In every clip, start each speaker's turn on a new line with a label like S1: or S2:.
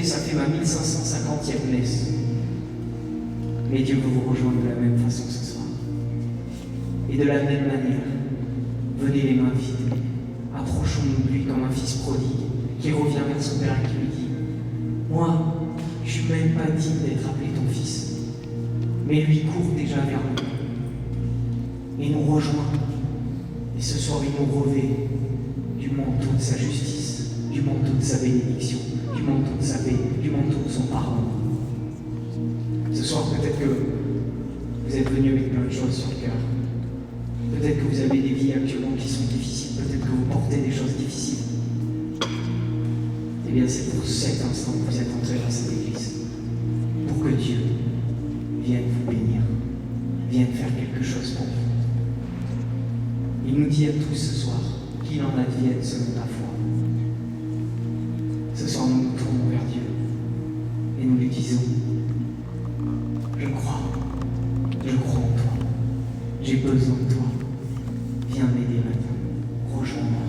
S1: compter, ça fait ma 1550e messe. Mais Dieu veut vous rejoindre de la même façon ce soir. Et de la même manière, venez les mains vides. Approchons-nous de lui comme un fils prodigue qui revient vers son père et qui lui dit « Moi, je suis même pas digne d'être appelé ton fils. » Mais lui court déjà vers nous et nous rejoint. Et ce soir, il nous revêt du manteau de sa justice, du manteau de sa bénédiction, du manteau de sa paix, du manteau de son pardon. Ce soir, peut-être que vous êtes venus avec plein de choses sur le cœur. Peut-être que vous avez des vies actuellement qui sont difficiles. Peut-être que vous portez des choses difficiles. Eh bien, c'est pour cet instant que vous êtes entrés dans cette église. Pour que Dieu vienne vous bénir, vienne faire quelque chose pour vous. Il nous dit à tous ce soir qu'il en advienne selon ta foi. Ce soir, nous nous tournons vers Dieu et nous lui disons je crois en toi, j'ai besoin de toi, viens m'aider maintenant, rejoins-moi.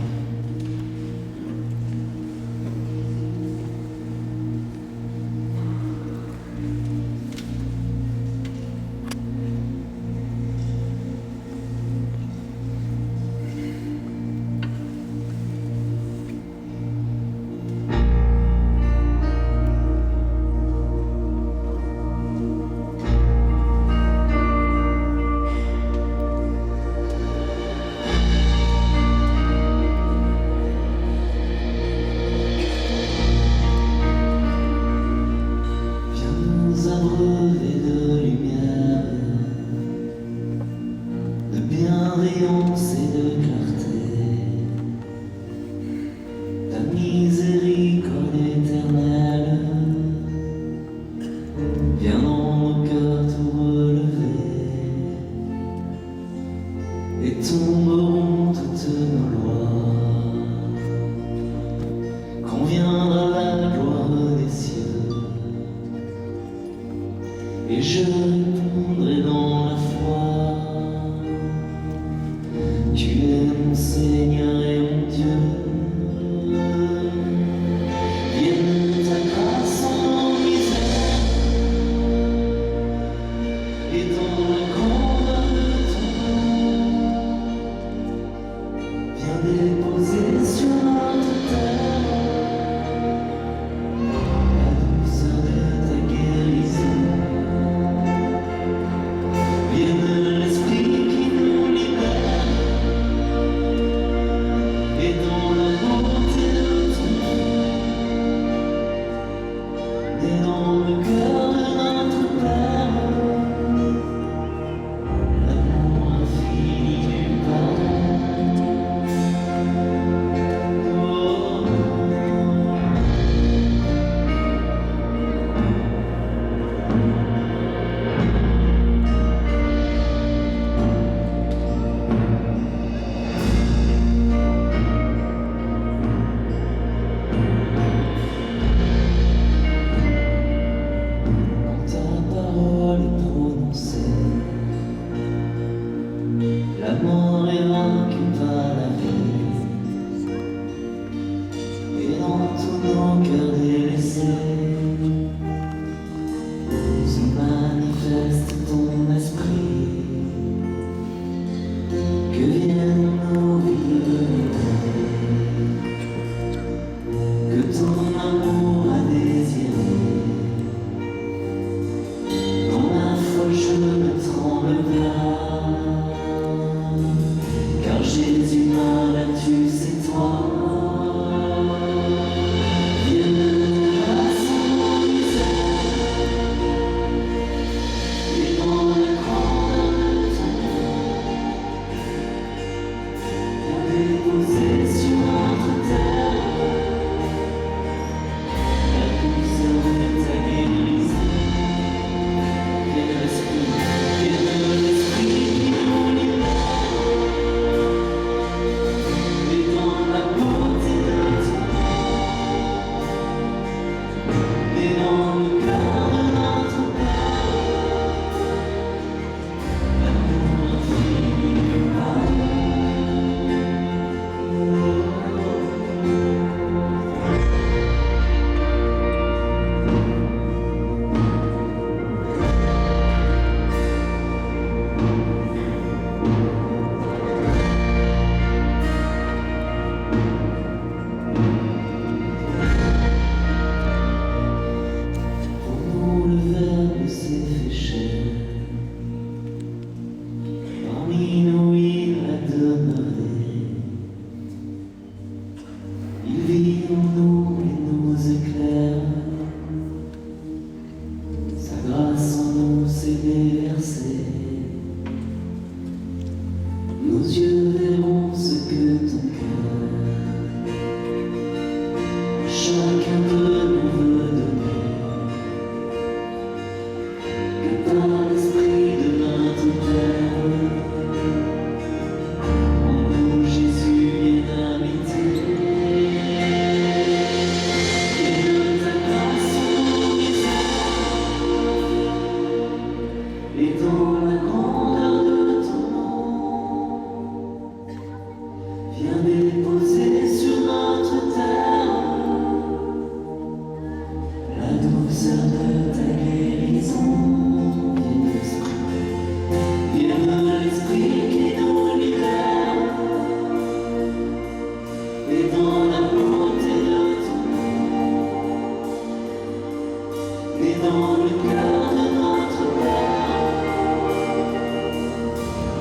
S2: Et dans le cœur de notre Père,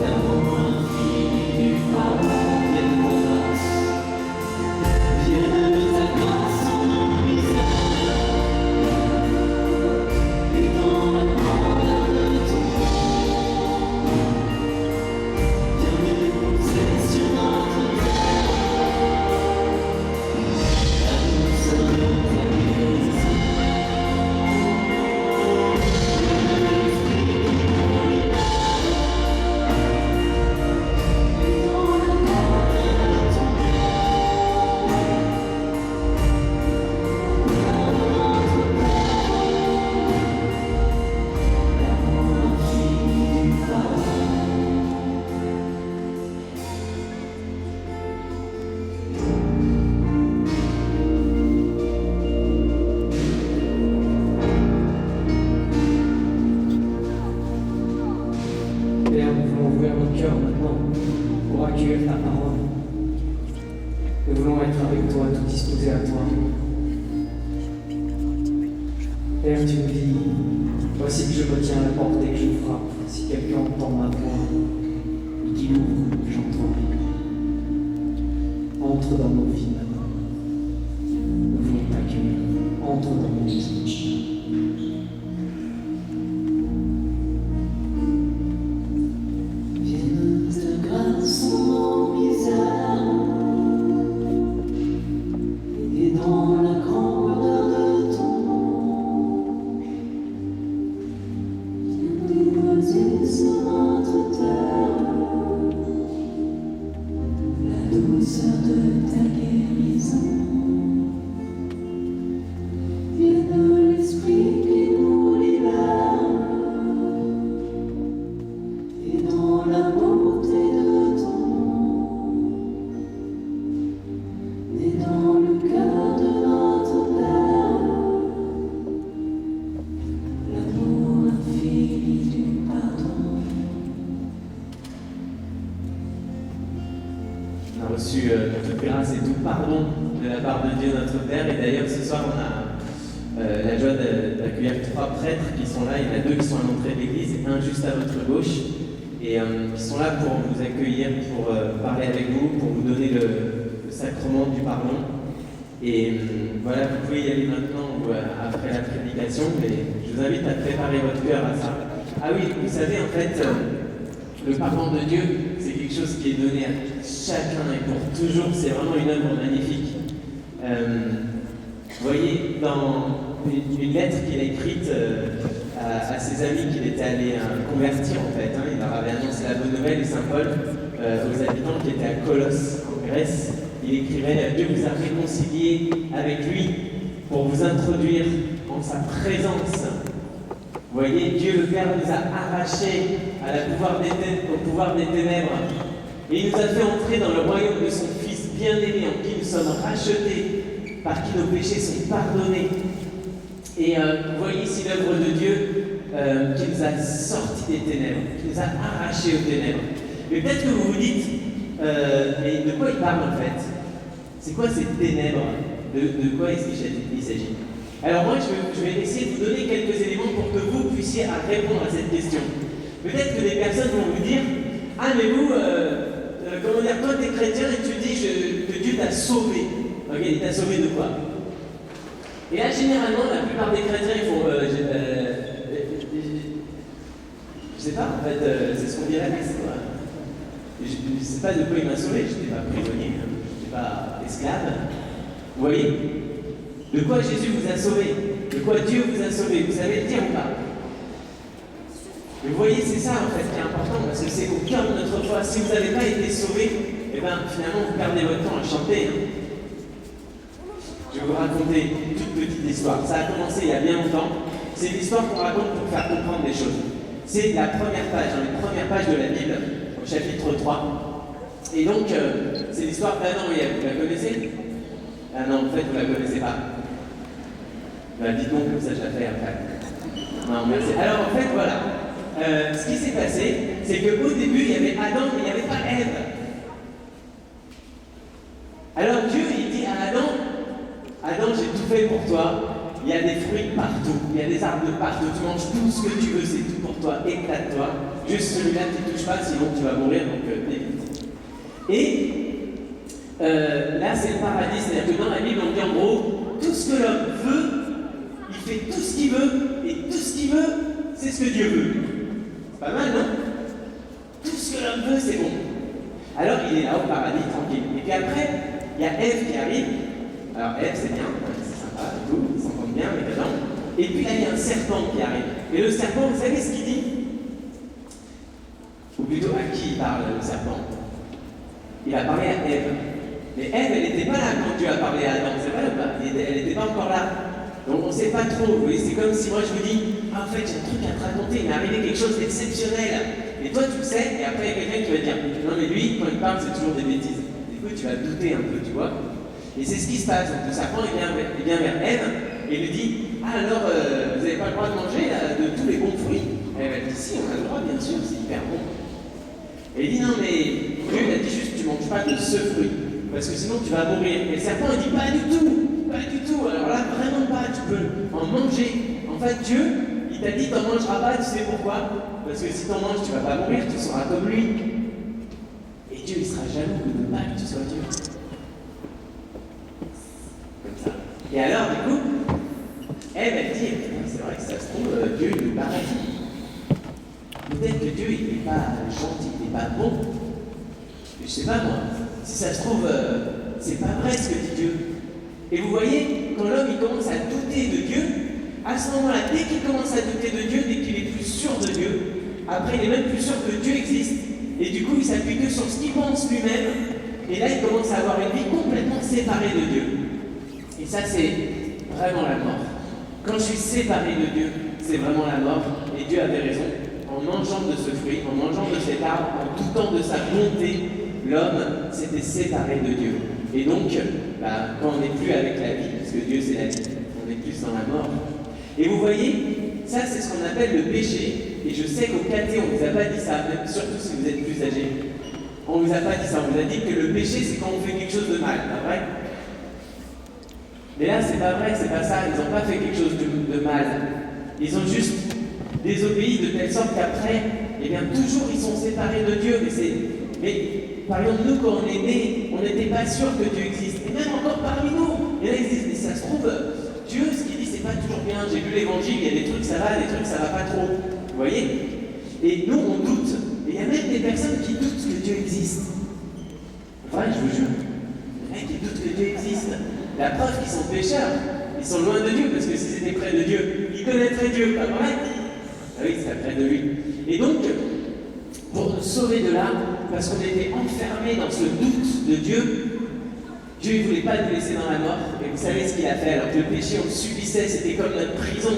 S2: l'amour infini du pardon vient de ta grâce, vient de ta grâce en nos misères. Et dans la grandeur de ton nom, viens nous pousser sur notre terre, la douceur de ta guérison.
S1: Père, nous voulons ouvrir nos cœurs maintenant pour accueillir ta parole. Nous voulons être avec toi, tout disposé à toi. Père, tu nous dis, voici que je me tiens à la porte et que je frappe. Si quelqu'un entend ma voix et qu'il ouvre, j'entendrai. Entre dans nos vies maintenant. Nous voulons t'accueillir. Entre dans nos vies.
S2: Vienne de grâce en nos misères, et dans la grandeur de ton nom, viens nous poser sur notre terre, la douceur de ta guérison. Viens de l'Esprit qui nous libère, et dans la beauté de ton nom, et dans le cœur de notre Père, l'amour infini du pardon.
S3: On a reçu toute grâce et tout pardon de la part de Dieu notre Père. Et d'ailleurs, ce soir, on a la joie d'accueillir 3 prêtres qui sont là. Il y en a 2 qui sont à l'entrée de l'église et un juste à votre gauche. Et qui sont là pour vous accueillir, pour parler avec vous, pour vous donner le sacrement du pardon. Et voilà, vous pouvez y aller maintenant ou après la prédication, mais je vous invite à préparer votre cœur à ça. Ah oui, vous savez, en fait, le pardon de Dieu, c'est quelque chose qui est donné à chacun et pour toujours. C'est vraiment une œuvre magnifique. Vous voyez, dans une lettre qu'il a écrite à ses amis qu'il était allé convertir, en fait, il leur avait annoncé la bonne nouvelle, et Saint Paul, aux habitants qui étaient à Colosse, en Grèce, il écrivait « Dieu vous a réconcilié avec lui pour vous introduire en sa présence. » Vous voyez, Dieu le Père nous a arrachés au pouvoir des ténèbres. Et il nous a fait entrer dans le royaume de son Fils bien-aimé, en qui nous sommes rachetés, par qui nos péchés sont pardonnés. Et vous voyez ici l'œuvre de Dieu qui nous a sortis des ténèbres, qui nous a arrachés aux ténèbres. Mais peut-être que vous vous dites, mais de quoi il parle en fait? C'est quoi ces ténèbres? De quoi est-ce qu'il s'agit? Alors moi, je vais essayer de vous donner quelques éléments pour que vous puissiez répondre à cette question. Peut-être que des personnes vont vous dire, ah mais vous, comment dire, toi t'es chrétien et tu dis que Dieu t'a sauvé. Ok, il t'a sauvé de quoi? Et là, généralement, la plupart des chrétiens, ils font, je sais pas, en fait, c'est ce qu'on dit à la messe, quoi. Je ne sais pas de quoi il m'a sauvé, je n'étais pas prisonnier, je n'étais pas esclave. Vous voyez? De quoi Jésus vous a sauvé? De quoi Dieu vous a sauvé? Vous savez le dire ou pas? Et vous voyez, c'est ça en fait qui est important, parce que c'est au cœur de notre foi. Si vous n'avez pas été sauvé, eh bien finalement vous perdez votre temps à chanter. Je vais vous raconter une toute petite histoire. Ça a commencé il y a bien longtemps. C'est une histoire qu'on raconte pour faire comprendre des choses. C'est la première page, dans les premières pages de la Bible, au chapitre 3. Et donc, c'est l'histoire d'Adam et Ève. Vous la connaissez? Ah non, en fait, vous ne la connaissez pas. Ben, dites-moi comme ça, je la fais après. Non, merci. Alors, en fait, voilà. Ce qui s'est passé, c'est qu'au début, il y avait Adam, mais il n'y avait pas Ève. Alors Dieu, il dit à Adam, Adam, j'ai tout fait pour toi, il y a des fruits partout, il y a des arbres de partout, tu manges tout ce que tu veux, c'est tout pour toi, éclate-toi. Juste celui-là, tu ne touches pas, sinon tu vas mourir, donc évite. Et là, c'est le paradis, c'est-à-dire que dans la Bible, on dit en gros, tout ce que l'homme veut, il fait tout ce qu'il veut, et tout ce qu'il veut, c'est ce que Dieu veut. C'est pas mal, non? Tout ce que l'homme veut, c'est bon. Alors, il est là au paradis, tranquille. Et puis après, il y a Ève qui arrive. Alors, Ève, c'est bien, c'est sympa et tout, ils s'entendent bien, mais dedans. Et puis là, il y a un serpent qui arrive. Et le serpent, vous savez ce qu'il dit? Ou plutôt, à qui il parle, le serpent? Il a parlé à Ève. Mais Ève, elle n'était pas là quand Dieu a parlé à Adam, c'est vrai ou pas? Elle n'était pas encore là. Donc on ne sait pas trop, vous voyez, c'est comme si moi je vous dis, ah en fait j'ai un truc à te raconter, il m'est arrivé quelque chose d'exceptionnel. Et toi tu le sais, et après il y a quelqu'un qui va te dire, non mais lui, quand il parle, c'est toujours des bêtises. Du coup tu vas douter un peu, tu vois. Et c'est ce qui se passe, donc le serpent il vient vers Ève, et lui dit, ah alors vous n'avez pas le droit de manger là, de tous les bons fruits? Et elle dit, si on a le droit bien sûr, c'est hyper bon. Et il dit, non mais Dieu il a dit juste, tu ne manges pas de ce fruit, parce que sinon tu vas mourir. Et le serpent il dit, pas du tout. Pas du tout, alors là vraiment pas, tu peux en manger. En fait Dieu, il t'a dit t'en mangeras pas, tu sais pourquoi? Parce que si t'en manges, tu vas pas mourir, tu seras comme lui. Et Dieu il sera jaloux de pas que tu sois Dieu. Comme ça. Et alors du coup, elle dit, c'est vrai que ça se trouve, Dieu il nous paraît. Peut-être que Dieu il n'est pas gentil, il n'est pas bon. Je sais pas moi, si ça se trouve, c'est pas vrai ce que dit Dieu. Et vous voyez, quand l'homme il commence à douter de Dieu, à ce moment-là, dès qu'il commence à douter de Dieu, dès qu'il est plus sûr de Dieu, après il est même plus sûr que Dieu existe, et du coup il s'appuie que sur ce qu'il pense lui-même, et là il commence à avoir une vie complètement séparée de Dieu. Et ça c'est vraiment la mort. Quand je suis séparé de Dieu, c'est vraiment la mort, et Dieu avait raison. En mangeant de ce fruit, en mangeant de cet arbre, en doutant de sa bonté, l'homme s'était séparé de Dieu. Et donc, quand on n'est plus avec la vie, parce que Dieu c'est la vie, on est plus dans la mort. Et vous voyez, ça c'est ce qu'on appelle le péché. Et je sais qu'au caté, on ne vous a pas dit ça, même surtout si vous êtes plus âgé. On ne vous a pas dit ça, on vous a dit que le péché c'est quand on fait quelque chose de mal, pas vrai? Mais là c'est pas vrai, c'est pas ça, ils n'ont pas fait quelque chose de mal. Ils ont juste désobéi de telle sorte qu'après, eh bien toujours ils sont séparés de Dieu. Mais par exemple, nous, quand on est nés, on n'était pas sûr que Dieu existe. Et même encore parmi nous, il y en a qui disent, mais ça se trouve, Dieu, ce qu'il dit, c'est pas toujours bien. J'ai lu l'évangile, il y a des trucs ça va, des trucs ça va pas trop. Vous voyez? Et nous, on doute. Et il y a même des personnes qui doutent que Dieu existe. Enfin, je vous jure. Il y en a qui doutent que Dieu existe. La preuve qu'ils sont pécheurs. Ils sont loin de Dieu, parce que s'ils étaient près de Dieu, ils connaîtraient Dieu, pas vrai? Ah oui, ils seraient près de lui. Et donc, pour nous sauver de là, parce qu'on était enfermés dans ce doute de Dieu, Dieu ne voulait pas nous laisser dans la mort. Et vous savez ce qu'il a fait? Alors que le péché, on le subissait, c'était comme notre prison.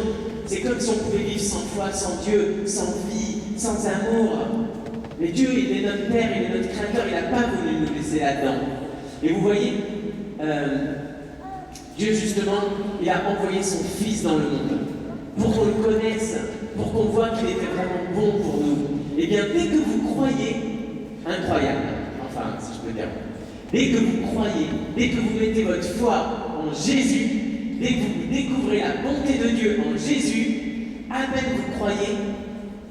S3: C'est comme si on pouvait vivre sans foi, sans Dieu, sans vie, sans amour. Mais Dieu, il est notre Père, il est notre Créateur, il n'a pas voulu nous laisser là-dedans. Et vous voyez, Dieu justement, il a envoyé son Fils dans le monde pour qu'on le connaisse, pour qu'on voit qu'il était vraiment bon pour nous. Et bien, dès que vous croyez, incroyable, enfin, si je peux dire, dès que vous croyez, dès que vous mettez votre foi en Jésus, dès que vous découvrez la bonté de Dieu en Jésus, à peine vous croyez,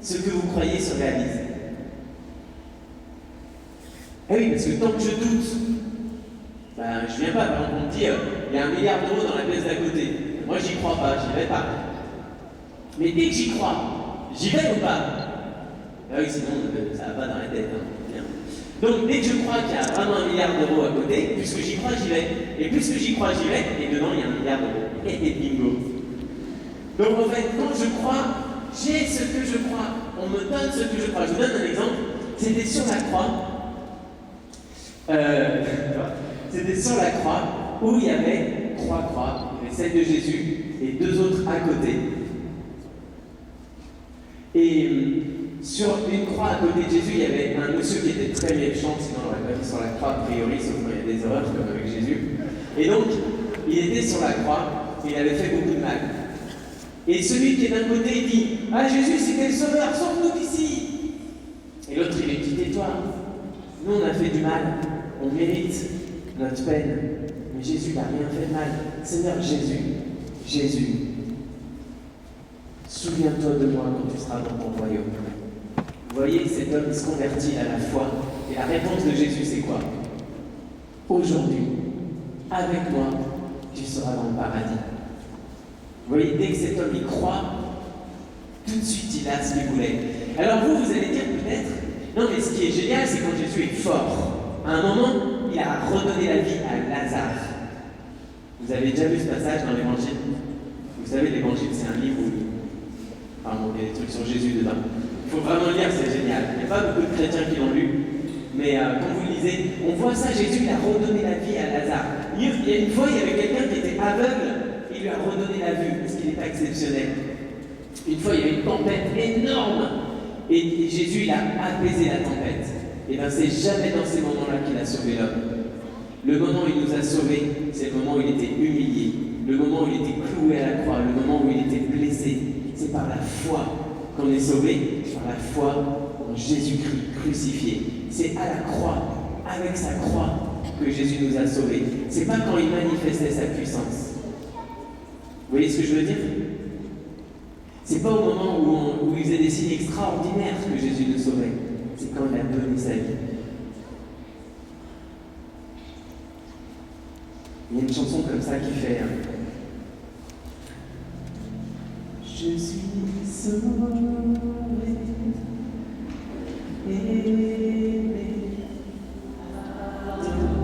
S3: ce que vous croyez se réalise. Ah oui, parce que tant que je doute, je viens pas, par exemple, on me dit, il y a 1 milliard d'euros dans la pièce d'à côté. Moi, j'y crois pas, j'y vais pas. Mais dès que j'y crois, j'y vais ou pas? Ah oui, sinon, ça va pas dans la tête. Hein. Donc, dès que je crois qu'il y a vraiment 1 milliard d'euros à côté, puisque j'y crois, j'y vais. Et puisque j'y crois, j'y vais, et dedans, il y a 1 milliard d'euros. Et bingo. Donc, en fait, quand je crois, j'ai ce que je crois. On me donne ce que je crois. Je vous donne un exemple. C'était sur la croix. C'était sur la croix où il y avait 3 croix. Il y avait celle de Jésus et 2 autres à côté. Et sur une croix à côté de Jésus, il y avait un monsieur qui était très méchant, sinon on l'aurait pas mis sur la croix a priori, sauf qu'il y a des erreurs comme avec Jésus. Et donc, il était sur la croix et il avait fait beaucoup de mal. Et celui qui est d'un côté, il dit, ah Jésus, c'était le sauveur, sauve-nous d'ici. Et l'autre, il dit, tais-toi. Nous, on a fait du mal, on mérite notre peine. Mais Jésus n'a rien fait de mal. Seigneur Jésus, Jésus, souviens-toi de moi quand tu seras dans ton royaume. Vous voyez, cet homme se convertit à la foi. Et la réponse de Jésus, c'est quoi? Aujourd'hui, avec moi, tu seras dans le paradis. Vous voyez, dès que cet homme y croit, tout de suite il a ce qu'il voulait. Alors vous allez dire peut-être, non mais ce qui est génial, c'est quand Jésus est fort. À un moment, il a redonné la vie à Lazare. Vous avez déjà vu ce passage dans l'Évangile? Vous savez, l'Évangile, c'est un livre où il y a des trucs sur Jésus dedans. Il faut vraiment le lire, c'est génial. Il n'y a pas beaucoup de chrétiens qui l'ont lu. Mais quand vous le lisez, on voit ça, Jésus il a redonné la vie à Lazare. Il y a une fois, il y avait quelqu'un qui était aveugle, il lui a redonné la vue, parce qu'il n'est pas exceptionnel. Une fois, il y avait une tempête énorme, et Jésus il a apaisé la tempête. Et bien c'est jamais dans ces moments-là qu'il a sauvé l'homme. Le moment où il nous a sauvés, c'est le moment où il était humilié, le moment où il était cloué à la croix, le moment où il était blessé. C'est par la foi qu'on est sauvé, par la foi en Jésus-Christ crucifié. C'est à la croix, avec sa croix, que Jésus nous a sauvés. C'est pas quand il manifestait sa puissance. Vous voyez ce que je veux dire? C'est pas au moment où il faisait des signes extraordinaires que Jésus nous sauvait. C'est quand il a donné sa vie. Il y a une chanson comme ça qui fait Je suis sauvé, aimé, adoré,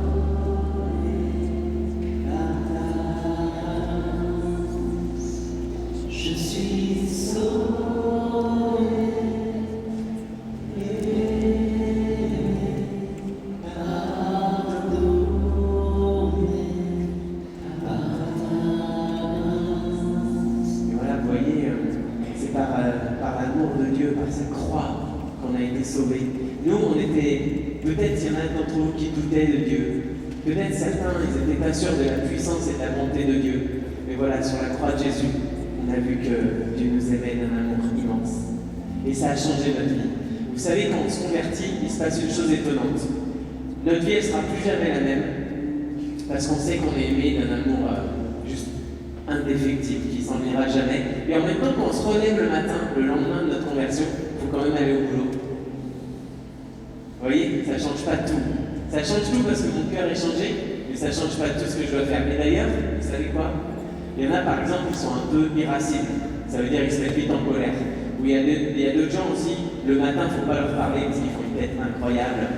S2: Je suis sauvé,
S3: Et voilà, vous voyez, c'est par l'amour de Dieu, par sa croix, qu'on a été sauvés. Nous, on était, peut-être il y en a d'entre vous qui doutaient de Dieu. Peut-être certains, ils n'étaient pas sûrs de la puissance et de la bonté de Dieu. Mais voilà, sur la croix de Jésus, on a vu que Dieu nous aimait d'un amour immense. Et ça a changé notre vie. Vous savez, quand on se convertit, il se passe une chose étonnante. Notre vie, elle ne sera plus jamais la même. Parce qu'on sait qu'on est aimé d'un amour juste indéfectible, qui s'en ira jamais. Et en même temps, quand on se relève le matin, le lendemain de notre conversion, il faut quand même aller au boulot. Vous voyez, ça ne change pas tout. Ça change tout parce que mon cœur est changé, mais ça ne change pas tout ce que je dois faire. Mais d'ailleurs, vous savez quoi? Il y en a par exemple qui sont un peu irascibles. Ça veut dire qu'ils se mettent vite en colère. Ou il y a d'autres gens aussi, le matin, il ne faut pas leur parler parce qu'ils font une tête incroyable.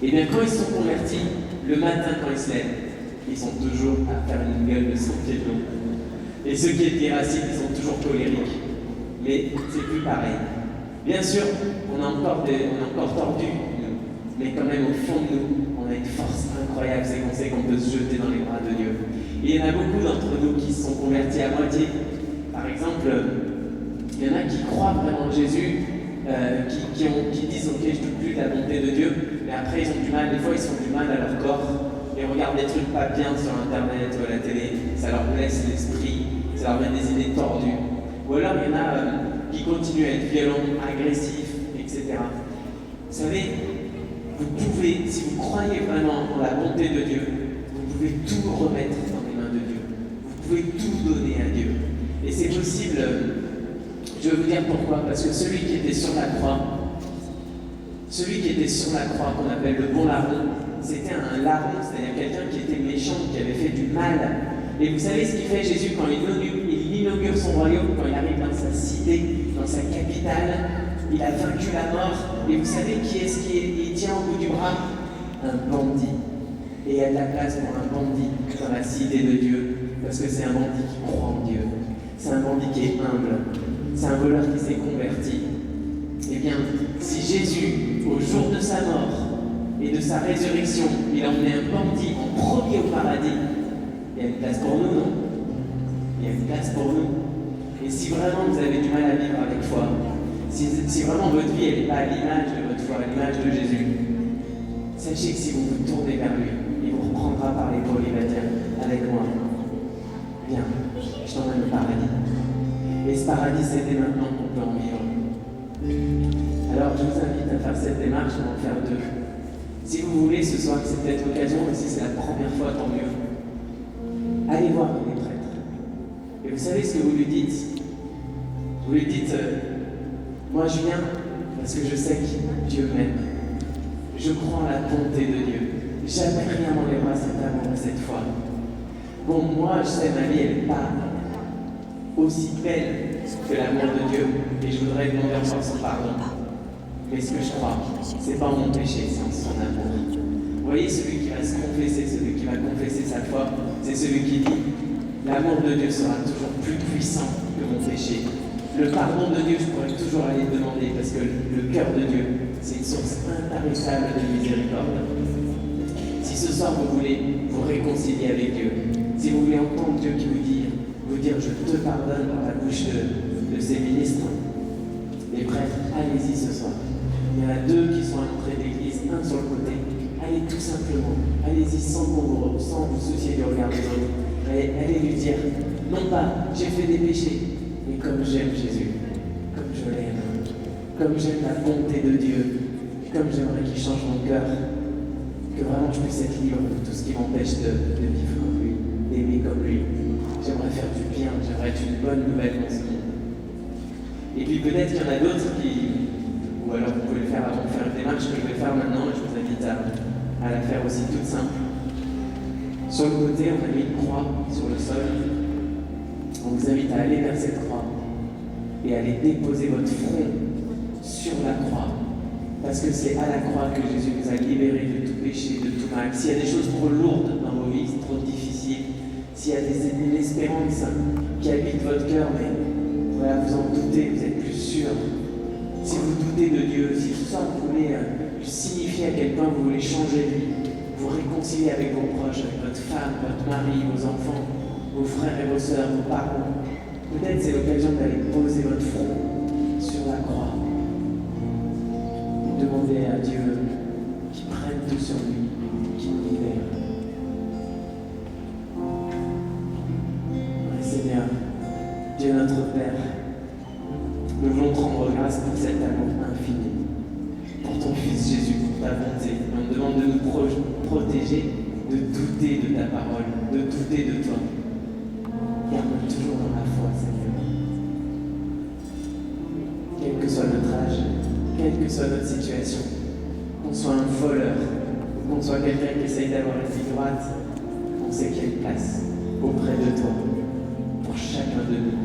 S3: Et bien quand ils se sont convertis, le matin quand ils se lèvent, ils sont toujours à faire une gueule de 100 pieds de long. Et ceux qui étaient irascibles, ils sont toujours colériques. Mais c'est plus pareil. Bien sûr, on a encore tordu, nous. Mais quand même au fond de nous, on a une force incroyable, c'est qu'on sait qu'on peut se jeter dans les bras de Dieu. Et il y en a beaucoup d'entre nous qui se sont convertis à moitié. Par exemple, il y en a qui croient vraiment en Jésus, qui disent ok, je ne doute plus de la bonté de Dieu, mais après ils ont du mal, des fois ils ont du mal à leur corps, ils regardent des trucs pas bien sur internet ou à la télé, ça leur blesse l'esprit, ça leur met des idées tordues. Ou alors il y en a qui continuent à être violents, agressifs, etc. Vous savez, vous pouvez, si vous croyez vraiment en la bonté de Dieu, vous pouvez tout remettre dans les mains de Dieu. Vous pouvez tout donner à Dieu. Et c'est possible, je vais vous dire pourquoi, parce que celui qui était sur la croix, qu'on appelle le bon larron, c'était un larron, c'est-à-dire quelqu'un qui était méchant, qui avait fait du mal. Et vous savez ce qu'il fait Jésus quand il inaugure son royaume, quand il arrive dans sa cité, dans sa capitale, il a vaincu la mort. Et vous savez qui est-ce qu'il tient au bout du bras? Un bandit. Et il y a de la place pour un bandit dans la cité de Dieu, parce que c'est un bandit qui croit en Dieu. C'est un bandit qui est humble. C'est un voleur qui s'est converti. Eh bien, si Jésus, au jour de sa mort et de sa résurrection, il a emmené un bandit en premier au paradis, il y a une place pour nous, non? Il y a une place pour nous. Et si vraiment vous avez du mal à vivre avec foi, si vraiment votre vie n'est pas à l'image de votre foi, à l'image de Jésus, sachez que si vous vous tournez vers lui, il vous reprendra par l'épaule, il va dire avec moi, viens, je t'emmène au paradis. Et ce paradis, c'est dès maintenant qu'on peut en vivre. Alors je vous invite à faire cette démarche, on va en faire deux. Si vous voulez, ce soir, c'est peut-être l'occasion, mais si c'est la première fois, tant mieux. Allez voir les prêtres. Et vous savez ce que vous lui dites? Vous lui dites, moi je viens parce que je sais que Dieu m'aime. Je crois en la bonté de Dieu. Jamais rien m'enlèvera cet amour et cette foi. Bon, moi je sais, ma vie, elle n'est pas aussi belle que l'amour de Dieu. Et je voudrais demander encore son pardon. Mais ce que je crois, c'est pas en mon péché, c'est en son amour. Vous voyez, celui qui va se confesser, celui qui va confesser sa foi, c'est celui qui dit l'amour de Dieu sera toujours plus puissant que mon péché. Le pardon de Dieu, je pourrais toujours aller le demander parce que le cœur de Dieu, c'est une source intarissable de miséricorde. Si ce soir vous voulez vous réconcilier avec Dieu, si vous voulez entendre Dieu qui vous dire je te pardonne par la bouche de ses ministres, les prêtres, allez-y ce soir. Il y en a 2 qui sont à l'entrée de l'église, un sur le côté. Allez tout simplement, allez-y sans vous soucier du regard des autres. Allez lui dire, non pas j'ai fait des péchés, mais comme j'aime Jésus, comme je l'aime, comme j'aime la bonté de Dieu, et comme j'aimerais qu'il change mon cœur, que vraiment je puisse être libre de tout ce qui m'empêche de vivre comme lui, d'aimer comme lui. J'aimerais faire du bien, j'aimerais être une bonne nouvelle dans ce monde. Et puis peut-être qu'il y en a d'autres ou alors vous pouvez le faire avant de faire une démarche que je vais faire maintenant, et je vous invite à la faire aussi toute simple. Sur le côté, on a mis une croix sur le sol. On vous invite à aller vers cette croix et à aller déposer votre front sur la croix. Parce que c'est à la croix que Jésus nous a libérés de tout péché, de tout mal. S'il y a des choses trop lourdes dans vos vies, trop difficiles, s'il y a une espérance qui habite votre cœur, mais voilà, vous en doutez, vous êtes plus sûr. Si vous doutez de Dieu, si tout ça vous voulez signifier à quel point vous voulez changer de vie, vous réconcilier avec vos proches, avec votre femme, votre mari, vos enfants, vos frères et vos sœurs, vos parents, peut-être c'est l'occasion d'aller poser votre front sur la croix. Demandez à Dieu qu'il prenne tout sur lui, qu'il nous libère. Ouais, Seigneur, Dieu notre Père, nous voulons te rendre grâce pour cet amour infini, pour ton Fils Jésus, pour ta bonté. On te demande de nous protéger, de douter de ta parole, de douter de toi. Garde-nous toujours dans la foi, Seigneur. Quel que soit notre âge, quelle que soit notre situation, qu'on soit un voleur, ou qu'on soit quelqu'un qui essaye d'avoir la vie droite, on sait qu'il y a une place auprès de toi, pour chacun de nous.